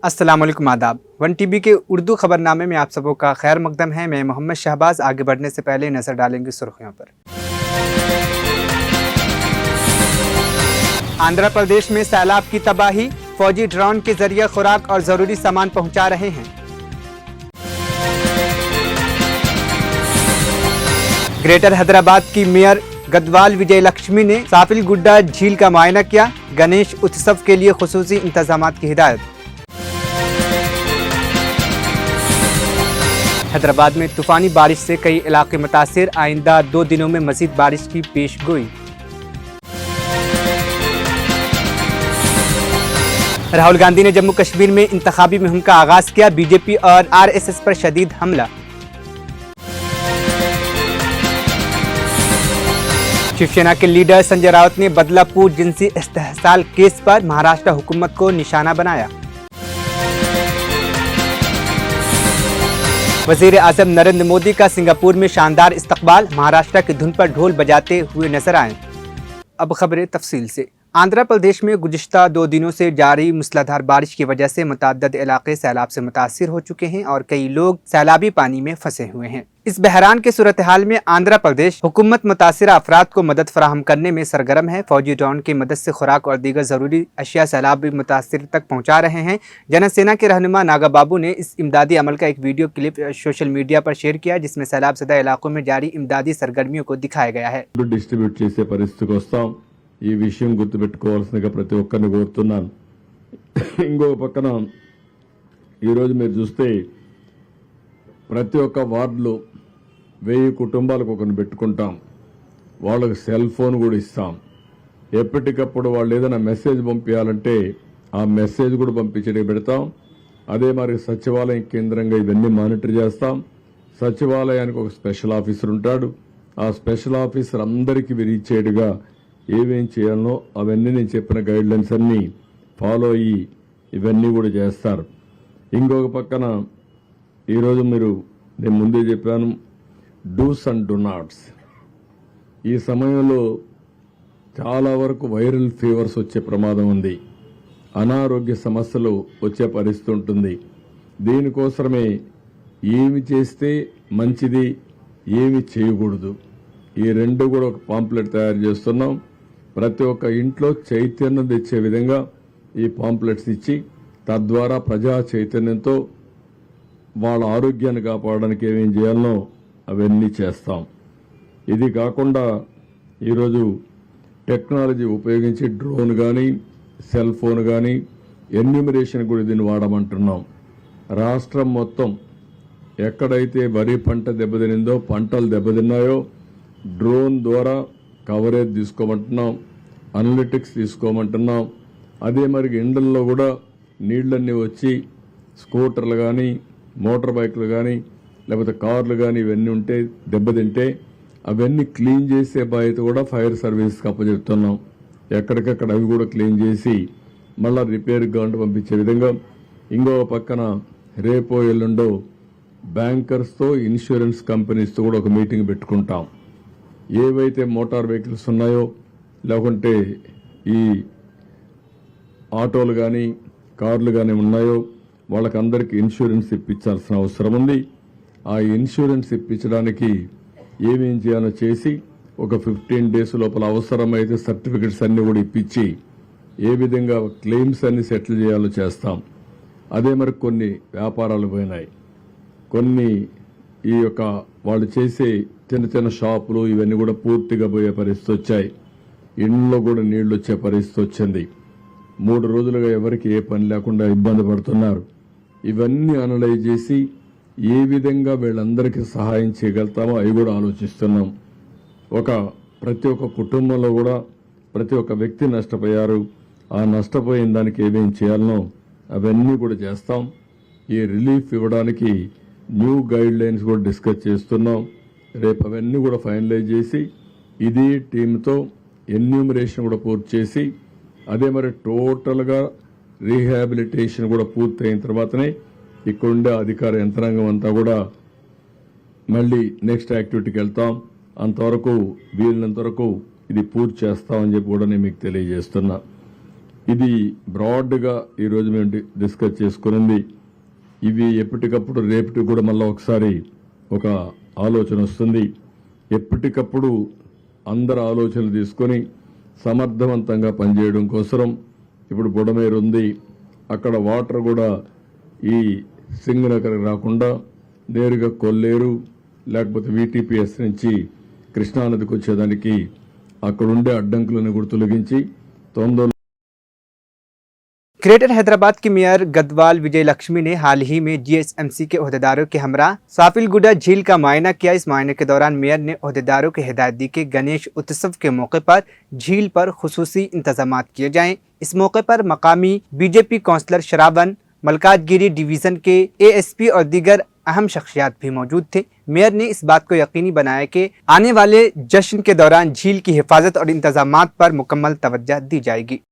अस्सलाम वालेकुम आदाब। वन टीवी के उर्दू खबरनामे में आप सबों का खैर मकदम है। मैं मोहम्मद शहबाज। आगे बढ़ने से पहले नजर डालेंगे सुर्खियों पर। आंध्र प्रदेश में सैलाब की तबाही, फौजी ड्रोन के जरिए खुराक और जरूरी सामान पहुंचा रहे हैं। ग्रेटर हैदराबाद की मेयर गदवाल विजय लक्ष्मी ने साफिलगुड्डा झील का मुआयना किया। गणेश उत्सव के लिए खुसूसी इंतजामात की हिदायत। हैदराबाद में तूफानी बारिश से कई इलाके मुतासिर, आइंदा 2 दिनों में मजीद बारिश की पेशगोई। राहुल गांधी ने जम्मू कश्मीर में इंतखाबी मुहिम का आगाज किया। बीजेपी और आरएसएस पर शदीद हमला। शिवसेना के लीडर संजय राउत ने बदलापुर जिनसी इस्तेहसाल केस पर महाराष्ट्र हुकूमत को निशाना बनाया। वजीर आजम नरेंद्र मोदी का सिंगापुर में शानदार इस्तकबाल, महाराष्ट्र की धुन पर ढोल बजाते हुए नजर आए। अब खबरें तफसील से। आंध्र प्रदेश में गुज़िश्ता 2 दिनों से जारी मूसलाधार बारिश की वजह से मुतअद्दिद इलाके सैलाब से मुतासिर हो चुके हैं और कई लोग सैलाबी पानी में फंसे हुए हैं। इस बहरान के सूरत हाल में आंध्र प्रदेश हुकूमत मुतासिरा अफराद को मदद फराहम करने में सरगर्म है। फौजी ड्रोन की मदद से खुराक और दीगर जरूरी अशिया सैलाबी मुतासिर तक पहुँचा रहे हैं। जनसेना के रहनुमा नागा बाबू ने इस इमदादी अमल का एक वीडियो क्लिप सोशल मीडिया पर शेयर किया, जिसमें सैलाब ज़दा इलाकों में जारी इमदादी सरगर्मियों को दिखाया गया है। ఈ విషయం గుర్తుపెట్టుకోవాల్సిందిగా ప్రతి ఒక్కరిని కోరుతున్నాను. ఇంకో పక్కన ఈరోజు మీరు చూస్తే ప్రతి ఒక్క వార్డులో 1000 కుటుంబాలకు ఒకరిని పెట్టుకుంటాం. వాళ్ళకి సెల్ ఫోన్ కూడా ఇస్తాం. ఎప్పటికప్పుడు వాళ్ళు ఏదైనా మెసేజ్ పంపించాలంటే ఆ మెసేజ్ కూడా పంపించడానికి పెడతాం. అదే మరి సచివాలయం కేంద్రంగా ఇవన్నీ మానిటర్ చేస్తాం. సచివాలయానికి ఒక స్పెషల్ ఆఫీసర్ ఉంటాడు. ఆ స్పెషల్ ఆఫీసర్ అందరికీ విరిచేడుగా ఏమేం చేయాలనో అవన్నీ నేను చెప్పిన గైడ్లైన్స్ అన్నీ ఫాలో అయ్యి ఇవన్నీ కూడా చేస్తారు. ఇంకొక పక్కన ఈరోజు నేను ముందే చెప్పాను, డూస్ అండ్ డు నాట్స్. ఈ సమయంలో చాలా వరకు వైరల్ ఫీవర్స్ వచ్చే ప్రమాదం ఉంది. అనారోగ్య సమస్యలు వచ్చే పరిస్థితి ఉంటుంది. దీనికోసమే ఏమి చేస్తే మంచిది, ఏమి చేయకూడదు, ఈ రెండు కూడా ఒక పాంప్లెట్ తయారు చేస్తున్నాం. ప్రతి ఒక్క ఇంట్లో చైతన్యం తెచ్చే విధంగా ఈ పాంప్లెట్స్ ఇచ్చి తద్వారా ప్రజా చైతన్యంతో వాళ్ళ ఆరోగ్యాన్ని కాపాడడానికి ఏమేం చేయాలనో అవన్నీ చేస్తాం. ఇది కాకుండా ఈరోజు టెక్నాలజీ ఉపయోగించి డ్రోన్ కానీ సెల్ ఫోన్ కానీ ఎన్యూమరేషన్ కూడా దీన్ని వాడమంటున్నాం. రాష్ట్రం మొత్తం ఎక్కడైతే వరి పంట దెబ్బతినిందో, పంటలు దెబ్బతిన్నాయో డ్రోన్ ద్వారా కవరేజ్ తీసుకోమంటున్నాం, అనలిటిక్స్ తీసుకోమంటున్నాం. అదే మరి ఎండల్లో కూడా నీళ్లన్నీ వచ్చి స్కూటర్లు కానీ మోటార్ బైక్లు కానీ లేకపోతే కార్లు కానీ ఇవన్నీ ఉంటే దెబ్బతింటే అవన్నీ క్లీన్ చేసే బాధ్యత కూడా ఫైర్ సర్వీస్కి అప్పచెప్తున్నాం. ఎక్కడికక్కడ అవి కూడా క్లీన్ చేసి మళ్ళీ రిపేర్ గంట పంపించే విధంగా. ఇంకో పక్కన రేపో ఎల్లుండో బ్యాంకర్స్తో ఇన్సూరెన్స్ కంపెనీస్తో కూడా ఒక మీటింగ్ పెట్టుకుంటాం. ఏవైతే మోటార్ వెహికల్స్ ఉన్నాయో లేకుంటే ఈ ఆటోలు కానీ కార్లు కానీ ఉన్నాయో వాళ్ళకందరికీ ఇన్సూరెన్స్ ఇప్పించాల్సిన అవసరం ఉంది. ఆ ఇన్సూరెన్స్ ఇప్పించడానికి ఏమేం చేయాలో చేసి ఒక 15 days లోపల అవసరమైతే సర్టిఫికెట్స్ అన్ని కూడా ఇప్పించి ఏ విధంగా క్లెయిమ్స్ అన్ని సెటిల్ చేయాలో చేస్తాం. అదే మరి కొన్ని వ్యాపారాలు పోయినాయి, కొన్ని ఈ యొక్క వాళ్ళు చేసే చిన్న చిన్న షాపులు ఇవన్నీ కూడా పూర్తిగా పోయే పరిస్థితి వచ్చాయి. ఇంట్లో కూడా నీళ్లు వచ్చే పరిస్థితి వచ్చింది. 3 రోజులుగా ఎవరికి ఏ పని లేకుండా ఇబ్బంది పడుతున్నారు. ఇవన్నీ అనలైజ్ చేసి ఏ విధంగా వీళ్ళందరికీ సహాయం చేయగలుగుతామో అవి కూడా ఆలోచిస్తున్నాం. ప్రతి ఒక్క కుటుంబంలో కూడా ప్రతి ఒక్క వ్యక్తి నష్టపోయారు. ఆ నష్టపోయిన దానికి ఏమేం చేయాలనో అవన్నీ కూడా చేస్తాం. ఈ రిలీఫ్ ఇవ్వడానికి న్యూ గైడ్ లైన్స్ కూడా డిస్కస్ చేస్తున్నాం. రేపు అవన్నీ కూడా ఫైనలైజ్ చేసి ఇది టీంతో ఎన్యూమరేషన్ కూడా పూర్తి చేసి అదే మరి టోటల్గా రీహాబిలిటేషన్ కూడా పూర్తి అయిన తర్వాతనే ఇక్కడుండే అధికార యంత్రాంగం అంతా కూడా మళ్ళీ నెక్స్ట్ యాక్టివిటీకి వెళ్తాం. అంతవరకు వీళ్ళంత వరకు ఇది పూర్తి చేస్తామని చెప్పి కూడా నేను మీకు తెలియజేస్తున్నా. ఇది బ్రాడ్గా ఈరోజు మేము డిస్కస్ చేసుకున్నది. ఇవి ఎప్పటికప్పుడు రేపటి కూడా మళ్ళీ ఒకసారి ఒక ఆలోచన వస్తుంది. ఎప్పటికప్పుడు అందరు ఆలోచనలు తీసుకొని సమర్థవంతంగా పనిచేయడం కోసం ఇప్పుడు బుడమేరు ఉంది, అక్కడ వాటర్ కూడా ఈ సింగనగర్ రాకుండా నేరుగా కొల్లేరు లేకపోతే వీటీపీఎస్ నుంచి కృష్ణానదికి వచ్చేదానికి అక్కడుండే అడ్డంకులను కూడా తొలగించి తొందరలో. ग्रेटर हैदराबाद की मेयर गदवाल विजय लक्ष्मी ने हाल ही में जीएसएमसी के ओहदेदारों के हमरा साफिलगुडा झील का मुआयना किया। इस मुआयने के दौरान मेयर ने ओहदेदारों को हिदायत दी कि गणेश उत्सव के मौके पर झील पर खुसूसी इंतजाम किए जाएं। इस मौके पर मकामी BJP councillor Shravan, Malkajgiri division के एएसपी और दीगर अहम शख्सियात भी मौजूद थे। मेयर ने इस बात को यकीनी बनाया कि आने वाले जश्न के दौरान झील की हिफाजत और इंतजामात पर मुकम्मल तवज्जो दी जाएगी।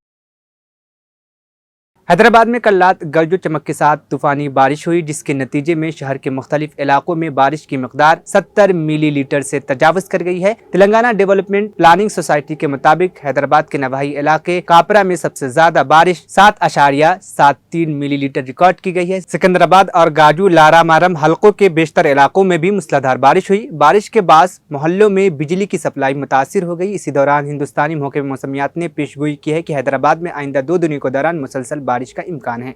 हैदराबाद में कल रात गरज चमक के साथ तूफानी बारिश हुई, जिसके नतीजे में शहर के मुख्तलिफ इलाकों में बारिश की मकदार 70 मिलीलीटर से तजावज कर गई है। तेलंगाना डेवलपमेंट प्लानिंग सोसाइटी के मुताबिक हैदराबाद के नवाही इलाके कापरा में सबसे ज्यादा बारिश 7.73 मिलीलीटर रिकॉर्ड की गई है। सिकंदराबाद और गाजू लारामारम हलकों के बेशतर इलाकों में भी मूसलाधार बारिश हुई। बारिश के बाद मोहल्लों में बिजली की सप्लाई मुतासिर हो गई। इसी दौरान हिंदुस्तानी महकमे मौसमियात ने पेशगोई की है कि हैदराबाद में आइंदा 2 दिनों के दौरान मुसलसल बारिश का इम्कान है।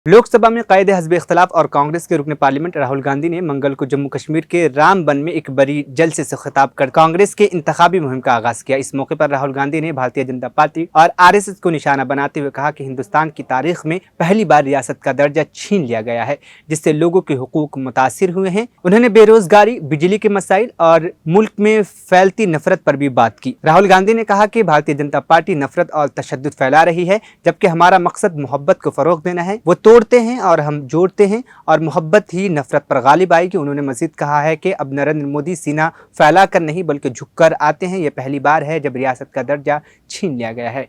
लोकसभा में कायदे हज़्ब इख्तलाफ और कांग्रेस के रुकन पार्लियामेंट राहुल गांधी ने मंगल को जम्मू कश्मीर के रामबन में एक बड़ी जलसे से खिताब कर कांग्रेस के इंतखाबी मुहिम का आगाज किया। इस मौके पर राहुल गांधी ने भारतीय जनता पार्टी और आरएसएस को निशाना बनाते हुए कहा कि हिंदुस्तान की तारीख में पहली बार रियासत का दर्जा छीन लिया गया है, जिससे लोगों के हुकूक मुतासिर हुए हैं। उन्होंने बेरोजगारी, बिजली के मसाइल और मुल्क में फैलती नफरत पर भी बात की। राहुल गांधी ने कहा कि भारतीय जनता पार्टी नफरत और तशद्दुद फैला रही है, जबकि हमारा मकसद मोहब्बत को फरोग देना है। वो तोड़ते हैं और हम जोड़ते हैं और मोहब्बत ही नफरत पर गालिब आएगी। उन्होंने मजीद कहा है कि अब नरेंद्र मोदी सीना फैला कर नहीं बल्कि झुककर आते हैं। यह पहली बार है जब रियासत का दर्जा छीन लिया गया है।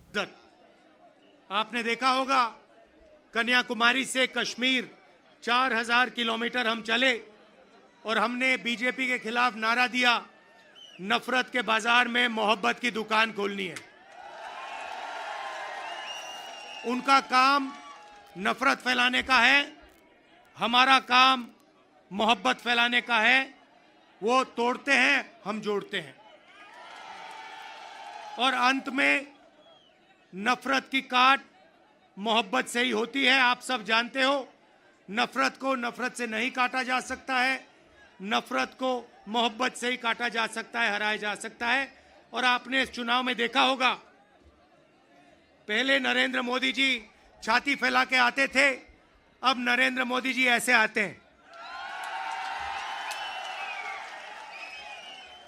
आपने देखा होगा कन्याकुमारी से कश्मीर 4000 किलोमीटर हम चले और हमने बीजेपी के खिलाफ नारा दिया, नफरत के बाजार में मोहब्बत की दुकान खोलनी है। उनका काम नफरत फैलाने का है, हमारा काम मोहब्बत फैलाने का है। वो तोड़ते हैं, हम जोड़ते हैं और अंत में नफरत की काट मोहब्बत से ही होती है। आप सब जानते हो, नफरत को नफरत से नहीं काटा जा सकता है, नफरत को मोहब्बत से ही काटा जा सकता है, हराया जा सकता है। और आपने इस चुनाव में देखा होगा, पहले नरेंद्र मोदी जी छाती फैला के आते थे, अब नरेंद्र मोदी जी ऐसे आते हैं।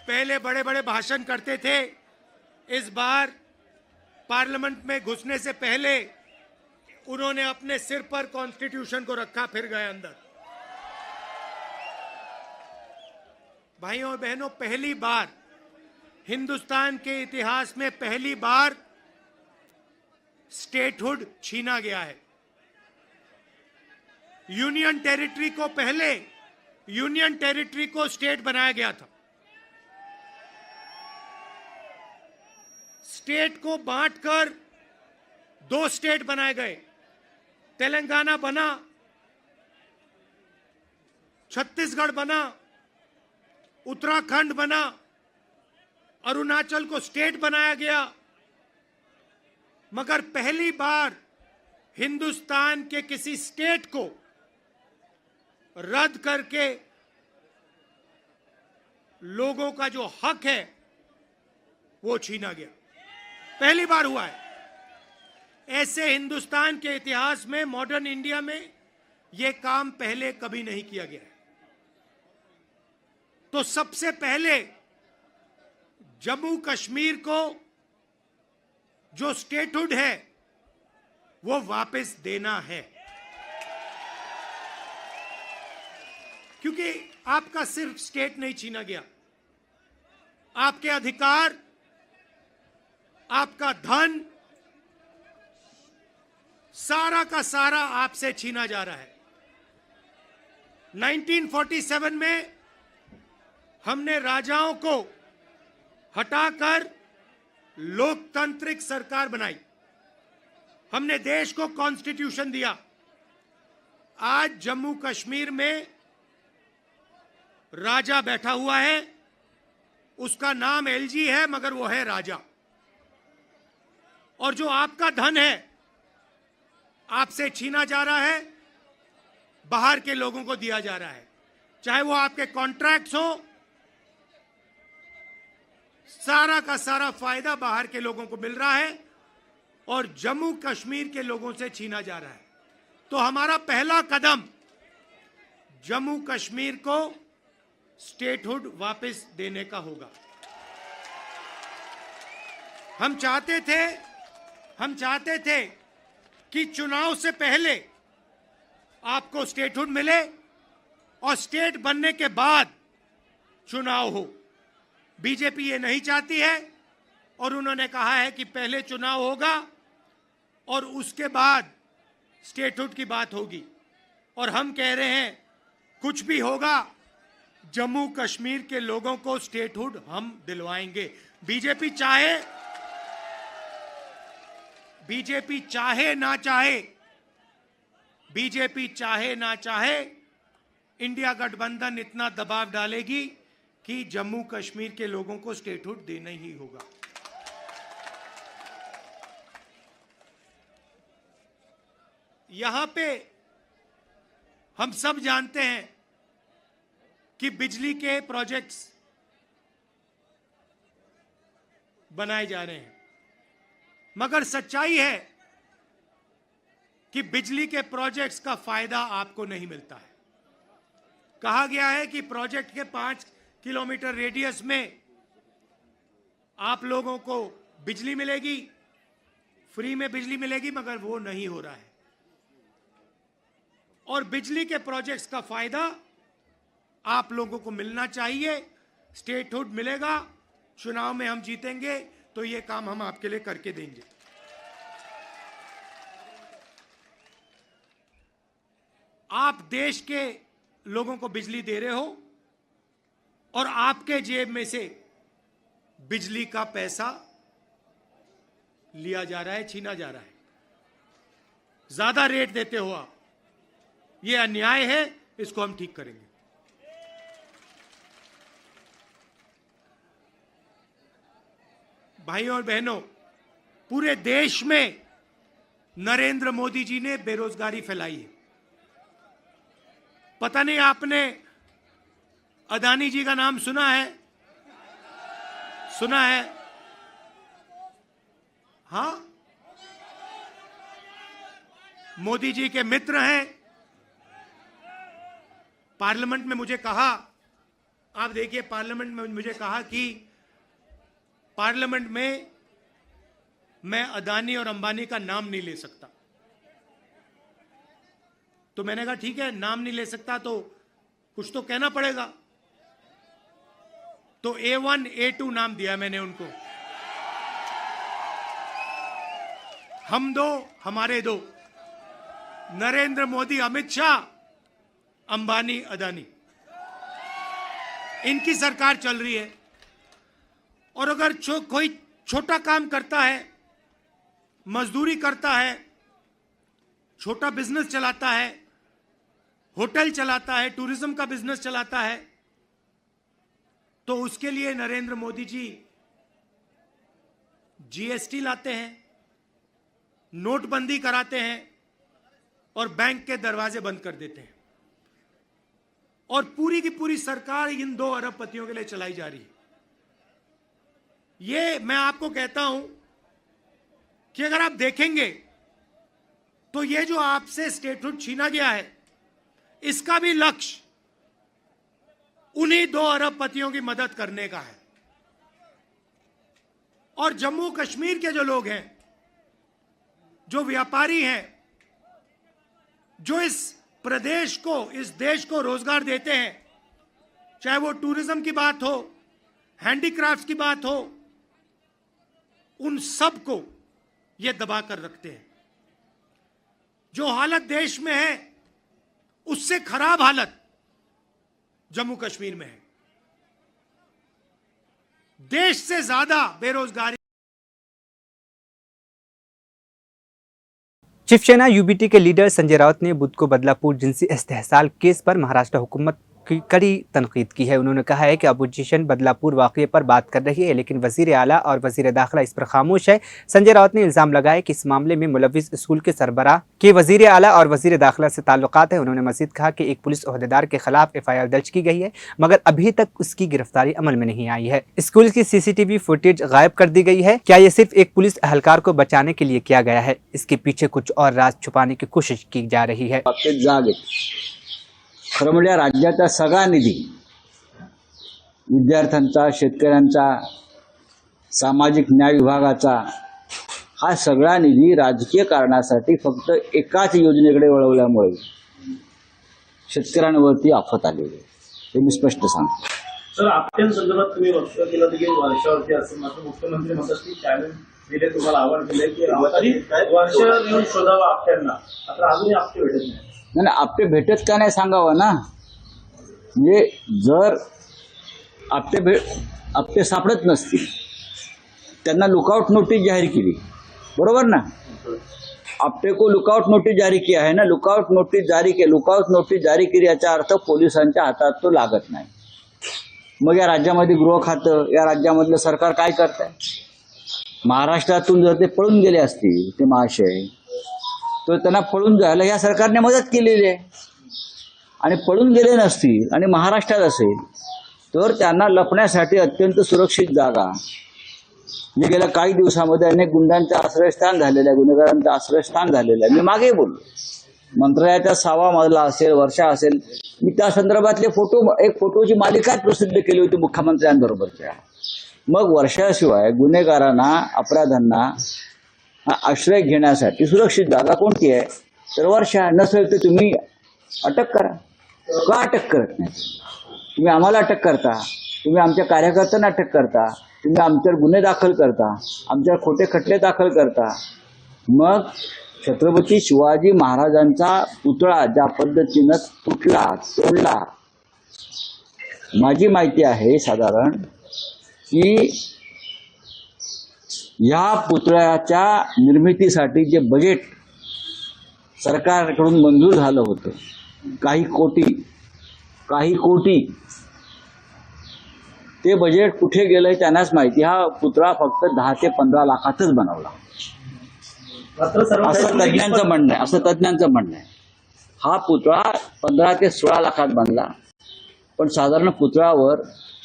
पहले बड़े बड़े भाषण करते थे, इस बार पार्लियामेंट में घुसने से पहले उन्होंने अपने सिर पर कॉन्स्टिट्यूशन को रखा, फिर गए अंदर। भाइयों और बहनों, पहली बार हिंदुस्तान के इतिहास में पहली बार स्टेटहुड छीना गया है। यूनियन टेरिटरी को पहले यूनियन टेरिटरी को स्टेट बनाया गया था। स्टेट को बांटकर 2 स्टेट बनाए गए, तेलंगाना बना, छत्तीसगढ़ बना, उत्तराखंड बना, अरुणाचल को स्टेट बनाया गया। मगर पहली बार हिंदुस्तान के किसी स्टेट को रद्द करके लोगों का जो हक है वो छीना गया, पहली बार हुआ है। ऐसे हिंदुस्तान के इतिहास में, मॉडर्न इंडिया में यह काम पहले कभी नहीं किया गया है। तो सबसे पहले जम्मू कश्मीर को जो स्टेटहुड है वो वापस देना है, क्योंकि आपका सिर्फ स्टेट नहीं छीना गया, आपके अधिकार, आपका धन, सारा का सारा आपसे छीना जा रहा है। 1947 में हमने राजाओं को हटाकर लोकतांत्रिक सरकार बनाई, हमने देश को कॉन्स्टिट्यूशन दिया। आज जम्मू कश्मीर में राजा बैठा हुआ है, उसका नाम एलजी है मगर वो है राजा। और जो आपका धन है आपसे छीना जा रहा है, बाहर के लोगों को दिया जा रहा है, चाहे वो आपके कॉन्ट्रैक्ट्स हो, सारा का सारा फायदा बाहर के लोगों को मिल रहा है और जम्मू कश्मीर के लोगों से छीना जा रहा है। तो हमारा पहला कदम जम्मू कश्मीर को स्टेटहुड वापस देने का होगा। हम चाहते थे कि चुनाव से पहले आपको स्टेटहुड मिले और स्टेट बनने के बाद चुनाव हो। बीजेपी ये नहीं चाहती है और उन्होंने कहा है कि पहले चुनाव होगा और उसके बाद स्टेटहुड की बात होगी। और हम कह रहे हैं कुछ भी होगा, जम्मू कश्मीर के लोगों को स्टेटहुड हम दिलवाएंगे। बीजेपी चाहे ना चाहे, इंडिया गठबंधन इतना दबाव डालेगी कि जम्मू कश्मीर के लोगों को स्टेटहुड देना ही होगा। यहां पे हम सब जानते हैं कि बिजली के प्रोजेक्ट्स बनाए जा रहे हैं, मगर सच्चाई है कि बिजली के प्रोजेक्ट्स का फायदा आपको नहीं मिलता है। कहा गया है कि प्रोजेक्ट के 5 किलोमीटर रेडियस में आप लोगों को बिजली मिलेगी, फ्री में बिजली मिलेगी, मगर वो नहीं हो रहा है। और बिजली के प्रोजेक्ट्स का फायदा आप लोगों को मिलना चाहिए। स्टेटहुड मिलेगा, चुनाव में हम जीतेंगे तो ये काम हम आपके लिए करके देंगे। आप देश के लोगों को बिजली दे रहे हो और आपके जेब में से बिजली का पैसा लिया जा रहा है, छीना जा रहा है, ज्यादा रेट देते हो आप। ये अन्याय है, इसको हम ठीक करेंगे। भाइयों और बहनों, पूरे देश में नरेंद्र मोदी जी ने बेरोजगारी फैलाई है। पता नहीं आपने अदानी जी का नाम सुना है? हाँ, मोदी जी के मित्र हैं। पार्लियामेंट में मुझे कहा, आप देखिए, पार्लियामेंट में मुझे कहा कि पार्लियामेंट में मैं अदानी और अंबानी का नाम नहीं ले सकता। तो मैंने कहा ठीक है, नाम नहीं ले सकता तो कुछ तो कहना पड़ेगा। तो A1 A2 नाम दिया मैंने उनको। हम दो, हमारे दो, नरेंद्र मोदी, अमित शाह, अंबानी, अदानी, इनकी सरकार चल रही है। और अगर कोई छोटा काम करता है, मजदूरी करता है, छोटा बिजनेस चलाता है, होटल चलाता है, टूरिज्म का बिजनेस चलाता है, तो उसके लिए नरेंद्र मोदी जी जीएसटी लाते हैं, नोटबंदी कराते हैं और बैंक के दरवाजे बंद कर देते हैं। और पूरी की पूरी सरकार इन 2 अरबपतियों के लिए चलाई जा रही है। ये मैं आपको कहता हूं कि अगर आप देखेंगे तो ये जो आपसे स्टेटहुड छीना गया है, इसका भी लक्ष्य उन्हीं 2 अरबपतियों की मदद करने का है। और जम्मू कश्मीर के जो लोग हैं, जो व्यापारी हैं, जो इस प्रदेश को, इस देश को रोजगार देते हैं, चाहे वो टूरिज्म की बात हो, हैंडीक्राफ्ट की बात हो, उन सब को ये दबा कर रखते हैं। जो हालत देश में है उससे खराब हालत जम्मू कश्मीर में है। देश से ज्यादा बेरोजगारी। शिवसेना यूबीटी के लीडर संजय राउत ने बुध को बदलापुर जिनसी इस्तेहसाल केस पर महाराष्ट्र हुकूमत की कड़ी तनकीद की है। उन्होंने कहा है कि अपोजिशन बदलापुर वाक़ये पर बात कर रही है, लेकिन वज़ीर आला और वज़ीर दाखिला इस पर खामोश है। संजय राउत ने इल्ज़ाम लगाया कि इस मामले में मुलविस स्कूल के सरबराह के वज़ीर आला और वज़ीर दाखिला से ताल्लुकात है। उन्होंने मज़ीद कहा कि एक पुलिस ओहदेदार के खिलाफ FIR दर्ज की गई है, मगर अभी तक उसकी गिरफ्तारी अमल में नहीं आई है। स्कूल की CCTV फुटेज गायब कर दी गई है। क्या ये सिर्फ एक पुलिस एहलकार को बचाने के लिए किया गया है? इसके पीछे कुछ और राज छुपाने की कोशिश की जा रही है। खरं म्हणजे राज्याचा सगळा निधी, विद्यार्थ्यांचा, शेतकऱ्यांचा, सामाजिक न्याय विभागाचा, हा सगळा निधी राजकीय कारणासाठी फक्त एकाच योजनेकडे वळवल्यामुळे शेतकऱ्यांवरती आफत आलेली आहे, हे मी स्पष्ट सांगतो। सर, आपत्यांसंदर्भात तुम्ही वक्तव्य केलं होतं की वर्षावरती असं मात्र मुख्यमंत्री म्हणतात की चॅलेंज दिले, तुम्हाला आव्हान दिले की वर्ष येऊन शोधावा आपत्यांना, आता अजूनही आपटे भेटत नाही। नाही, आपटे भेटत का नाही सांगावं ना। म्हणजे जर आपटे सापडत नसतील, त्यांना लुकआउट नोटीस जाहीर केली, बरोबर ना। आपटे को लुकआउट नोटीस जारी किया है ना, लुकआउट नोटीस जारी केली याचा अर्थ पोलिसांच्या हातात तो लागत नाही। मग या राज्यामध्ये गृह खातं, या राज्यामधलं सरकार काय करतंय? महाराष्ट्रातून जर ते पळून गेले असतील ते महाशय, तर त्यांना पळून जायला या सरकारने मदत केलेली आहे, आणि पळून गेले नसतील आणि महाराष्ट्रात असेल तर त्यांना लपण्यासाठी अत्यंत सुरक्षित जागा, जे गेल्या काही दिवसामध्ये अनेक गुंडांचं आश्रयस्थान झालेलं आहे, गुन्हेगारांचं आश्रयस्थान झालेलं आहे। मी मागे बोललो, मंत्रालयाचा 6वा मजला असेल, वर्षा असेल, मी त्या संदर्भातले एक फोटोची मालिकाच प्रसिद्ध केली होती मुख्यमंत्र्यांबरोबरच्या। मग वर्षाशिवाय गुन्हेगारांना, अपराधांना आश्रय घेण्यासाठी सुरक्षित जागा कोणती आहे? तर वर्षा। नसेल तर तुम्ही अटक करा। का अटक करत नाही? तुम्ही आम्हाला अटक करता, तुम्ही आमच्या कार्यकर्त्यांना अटक करता, तुम्ही आमच्यावर गुन्हे दाखल करता, आमच्यावर खोटे खटले दाखल करता। मग छत्रपती शिवाजी महाराजांचा पुतळा ज्या पद्धतीनं तोडला, माझी माहिती आहे साधारण की या पुतळ्याच्या निर्मितीसाठी जे बजेट सरकारकडून मंजूर झालं होतं, काही कोटी, ते बजेट कुठे गेलंय त्यांनाच माहिती। हा पुतळा फक्त 10 ते 15 लाखातच बनवला, असं तज्ञांचं म्हणणं आहे। हा पुतळा 15 ते 16 लाखात बनला, पण साधारण पुतळ्यावर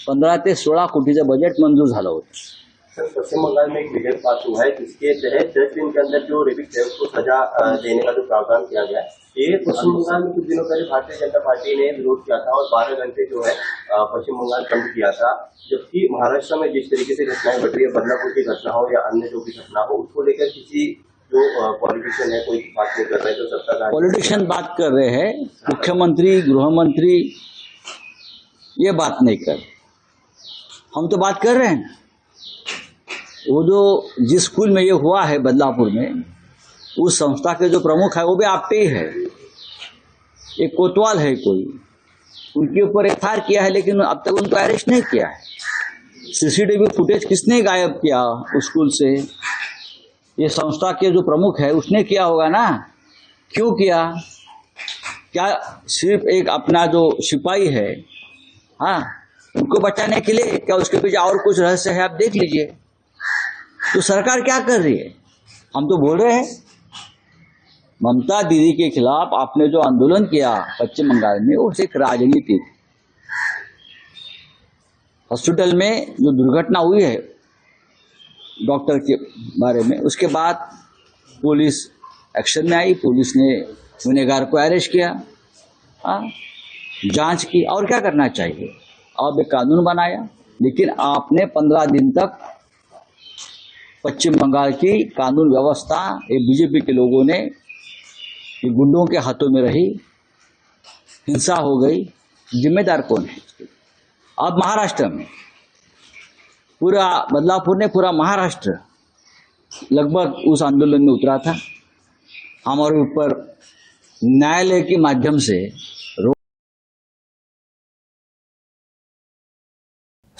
15 ते 16 कोटीचं बजेट मंजूर झालं होतं। सर, पश्चिम बंगाल में एक विधेयक पास हुआ है जिसके तहत 10 दिन के अंदर जो रेपिक थेफ्ट को सजा देने का जो प्रावधान किया गया है, ये पश्चिम बंगाल में कुछ दिनों पहले भारतीय जनता पार्टी ने विरोध किया था और 12 घंटे जो है पश्चिम बंगाल बंद किया था। जबकि महाराष्ट्र में जिस तरीके से घटनाएं घट रही है, बदलापुर की घटना हो या अन्य जो भी घटना हो, उसको लेकर किसी जो पॉलिटिशियन है कोई बात नहीं कर रहे, जो सत्ताधारी पॉलिटिशियन बात कर रहे हैं, मुख्यमंत्री, गृहमंत्री ये बात नहीं कर, हम तो बात कर रहे हैं। वो जो जिस स्कूल में ये हुआ है बदलापुर में, उस संस्था के जो प्रमुख है वो भी आपटे ही है, एक कोतवाल है कोई, उनके ऊपर FIR किया है, लेकिन अब तक उनको अरेस्ट नहीं किया है। CCTV फुटेज किसने गायब किया उस स्कूल से? ये संस्था के जो प्रमुख है उसने किया होगा ना। क्यों किया? क्या सिर्फ एक अपना जो सिपाही है, हाँ, उनको बचाने के लिए? क्या उसके पीछे और कुछ रहस्य है? आप देख लीजिए। तो सरकार क्या कर रही है? हम तो बोल रहे हैं, ममता दीदी के खिलाफ आपने जो आंदोलन किया पश्चिम बंगाल में, वो एक राजनीति। हॉस्पिटल में जो दुर्घटना हुई है डॉक्टर के बारे में, उसके बाद पुलिस एक्शन में आई, पुलिस ने गुनहगार को अरेस्ट किया, जांच की, और क्या करना चाहिए? अब एक कानून बनाया, लेकिन आपने 15 दिन तक पश्चिम बंगाल की कानून व्यवस्था ये बीजेपी के लोगों ने ये गुंडों के हाथों में रही, हिंसा हो गई, जिम्मेदार कौन है? अब महाराष्ट्र में पूरा बदलापुर ने पूरा महाराष्ट्र लगभग उस आंदोलन में उतरा था। हमारे ऊपर न्यायालय के माध्यम से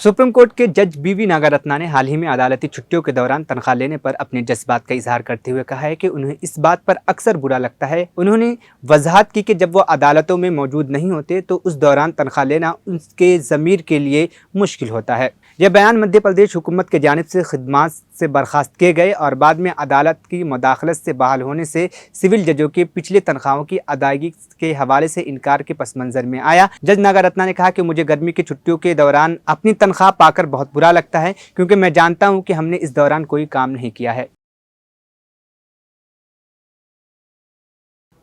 सुप्रीम कोर्ट के जज बीवी नागारत्ना ने हाल ही में अदालती छुट्टियों के दौरान तनख्वाह लेने पर अपने जज्बात का इजहार करते हुए कहा है कि उन्हें इस बात पर अक्सर बुरा लगता है। उन्होंने वजाहत की कि जब वो अदालतों में मौजूद नहीं होते तो उस दौरान तनख्वाह लेना उनके ज़मीर के लिए मुश्किल होता है। यह बयान मध्य प्रदेश हुकूमत के जानिब से खिदमात से बर्खास्त किए गए और बाद में अदालत की मुदाखलत से बहाल होने से सिविल जजों के पिछले तनख्वाहों की अदायगी के हवाले से इनकार के पस मंज़र में आया। जज नागारत्ना ने कहा कि मुझे गर्मी की छुट्टियों के दौरान अपनी तनख्वाह पाकर बहुत बुरा लगता है, क्योंकि मैं जानता हूं कि हमने इस दौरान कोई काम नहीं किया है।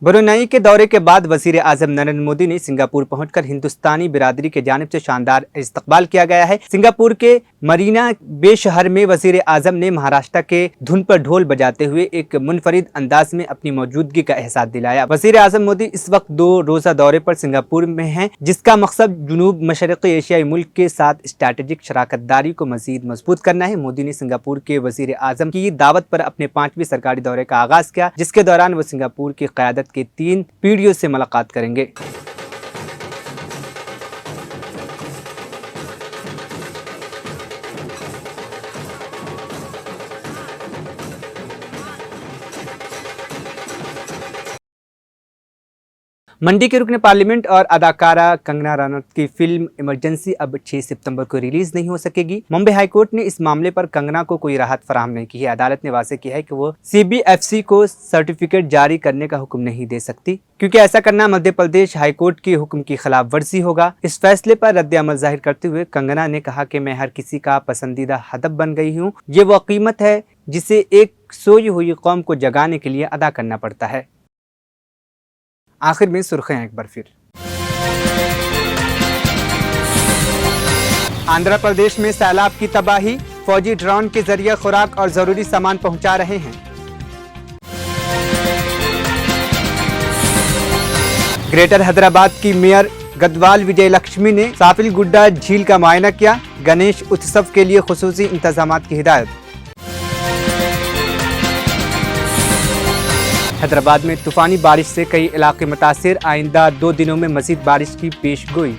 ब्रुनेई के दौरे के बाद वज़ीर आज़म नरेंद्र मोदी ने सिंगापुर पहुंचकर हिंदुस्तानी बिरादरी के जानिब से शानदार इस्तकबाल किया गया है। सिंगापुर के मरीना बे शहर में वज़ीर आज़म ने महाराष्ट्र के धुन पर ढोल बजाते हुए एक मुनफरिद अंदाज में अपनी मौजूदगी का एहसास दिलाया। वज़ीर आज़म मोदी इस वक्त 2 रोज़ा दौरे पर सिंगापुर में हैं, जिसका मकसद जुनूब मशरक़ी एशियाई मुल्क के साथ स्ट्रैटेजिक शराकतदारी को मज़ीद मजबूत करना है। मोदी ने सिंगापुर के वज़ीर आज़म की दावत पर अपने 5वें सरकारी दौरे का आगाज़ किया, जिसके दौरान वो सिंगापुर की क़यादत के 3 पीढ़ियों से मुलाकात करेंगे। मंडी के रुकने पार्लियामेंट और अदाकारा कंगना रनौत की फिल्म इमरजेंसी अब 6 सितंबर को रिलीज नहीं हो सकेगी। मुंबई हाईकोर्ट ने इस मामले पर कंगना को कोई राहत फराहम नहीं की है। अदालत ने वाज़ेह किया है कि वो CBFC को सर्टिफिकेट जारी करने का हुक्म नहीं दे सकती, क्योंकि ऐसा करना मध्य प्रदेश हाईकोर्ट के हुक्म की खिलाफ वर्जी होगा। इस फैसले पर रद्द अमल जाहिर करते हुए कंगना ने कहा कि मैं हर किसी का पसंदीदा हदफ बन गई हूँ। ये वो कीमत है जिसे एक सोई हुई कौम को जगाने के लिए अदा करना पड़ता है। आखिर में सुर्खियां एक बार फिर। आंध्र प्रदेश में सैलाब की तबाही, फौजी ड्रोन के जरिए खुराक और जरूरी सामान पहुंचा रहे हैं। ग्रेटर हैदराबाद की मेयर गदवाल विजय लक्ष्मी ने साफिल-गुड्डा झील का मुआयना किया। गणेश उत्सव के लिए खुसूसी इंतजामात की हिदायत। हैदराबाद में तूफानी बारिश से कई इलाके मुतासिर, आइंदा 2 दिनों में मज़ीद बारिश की पेशगोई।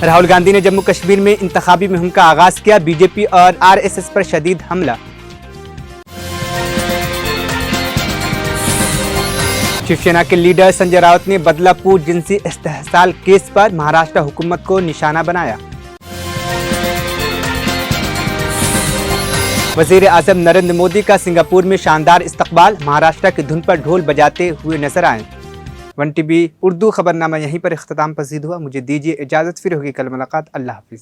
राहुल गांधी ने जम्मू कश्मीर में इंतखाबी मुहिम का आगाज किया। बीजेपी और RSS पर शदीद हमला। शिवसेना के लीडर संजय राउत ने बदलापुर जिनसी इस्तेहसाल केस पर महाराष्ट्र हुकूमत को निशाना बनाया। वज़ीर आज़म नरेंद्र मोदी का सिंगापुर में शानदार इस्तकबाल, महाराष्ट्र की धुन पर ढोल बजाते हुए नजर आए। 1TV उर्दू खबरनामा यहीं पर इख्तिताम पसीद हुआ। मुझे दीजिए इजाज़त, फिर होगी कल मुलाकात। अल्लाह हाफिज़।